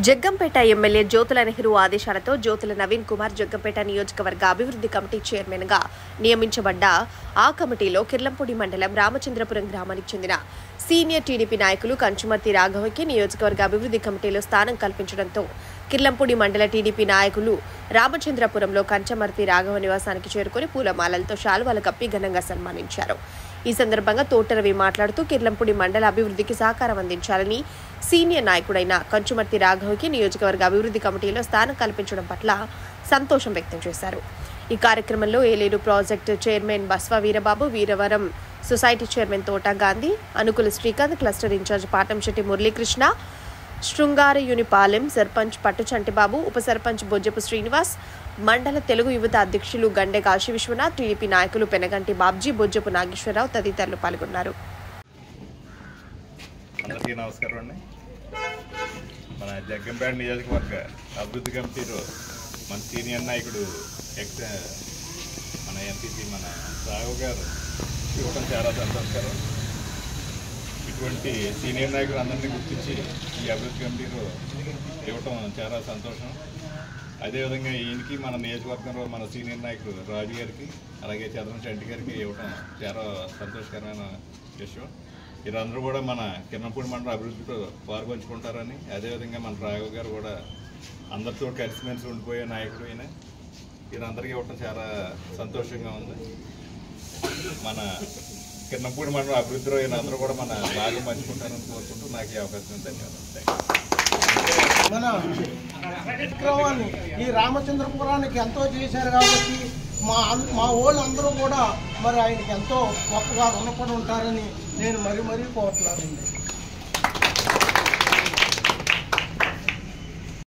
Jaggampeta MLA Jyothula Nehru ఆదేశాలతో జ్యోతుల నవీన్ కుమార్ జగ్గంపేట నియోజకవర్గ అభివృద్ధి కమిటీ చైర్మన్ గా నియమించబడ్డ ఆ కమిటీలో కిర్లంపూడి మండలం రామచంద్రపురం గ్రామానికి చెందిన సీనియర్ టీడీపీ నాయకులు కంచుమర్తి రాఘవకి నియోజకవర్గ అభివృద్ధి కమిటీలో స్థానం కల్పించడంతో కిర్లంపూడి మండల టీడీపీ నాయకులు రామచంద్రపురంలో కంచుమర్తి రాఘవ నివాసానికి చేరుకుని పూలమాలలతో శాలువాలు కప్పి ఘనంగా సన్మానించారు. ఈ సందర్భంగా తోటరవి మాట్లాడుతూ కిర్లంపూడి మండల అభివృద్ధికి సహకారం అందించాలని సీనియర్ నాయకుడైన కంచుమర్తి రాఘవకి నియోజకవర్గ అభివృద్ధి కమిటీలో స్థానం కల్పించడం పట్ల సంతోషం వ్యక్తం చేశారు. ఈ కార్యక్రమంలో Yeleru project chairman Baswa Veerababu, Veeravaram society chairman తోట గాంధీ, అనుకుల శ్రీకాంత్, క్లస్టర్ ఇన్ఛార్జ్ పాటంశెట్టి మురళీకృష్ణ, శృంగారయునిపాలెం సర్పంచ్ పట్టు చంటిబాబు, ఉప సర్పంచ్ బొజ్జపు శ్రీనివాస్, మండల తెలుగు యువత అధ్యక్షులు గండె కాశీ విశ్వనాథ్, టీడీపీ నాయకులు పెనగంటి బాబ్జీ, బొజ్జపు నాగేశ్వరరావు తదితరులు పాల్గొన్నారు. అందరికీ నమస్కారం అండి. మన జగ్గంపేట నియోజకవర్గ అభివృద్ధి కమిటీలో మన సీనియర్ నాయకుడు మన ఎంపీపీ మన రాఘవ్ గారు ఇవ్వడం చాలా సంతోషకరం. ఇటువంటి సీనియర్ నాయకులు అందరినీ గుర్తించి ఈ అభివృద్ధి కమిటీలో ఇవ్వటం చాలా సంతోషం. అదేవిధంగా ఈయనకి మన నియోజకవర్గంలో మన సీనియర్ నాయకులు రాజు గారికి, అలాగే చంద్రం చంటి గారికి ఇవ్వటం చాలా సంతోషకరమైన విషయం. వీరందరూ కూడా మన కిర్లంపూడి మండల అభివృద్ధిలో పాల్గొంచుకుంటారని, అదేవిధంగా మన రాఘవ్ గారు కూడా అందరితో కలిసిమెలిసి ఉండిపోయే నాయకుడు అయినా వీరందరికీ ఇవ్వటం చాలా సంతోషంగా ఉంది. మన కిర్లంపూడి మండల అభివృద్ధిలో వీళ్ళందరూ కూడా మన బాగా పంచుకుంటారని కోరుకుంటూ నాకు ఈ అవకాశం ధన్యవాదాలు. మన విక్రమాన్ని ఈ రామచంద్రపురానికి ఎంతో చేశారు కాబట్టి మా వాళ్ళు అందరూ కూడా మరి ఆయనకి ఎంతో గొప్పగా రుణపడి ఉంటారని నేను మరీ కోరుతున్నానండి.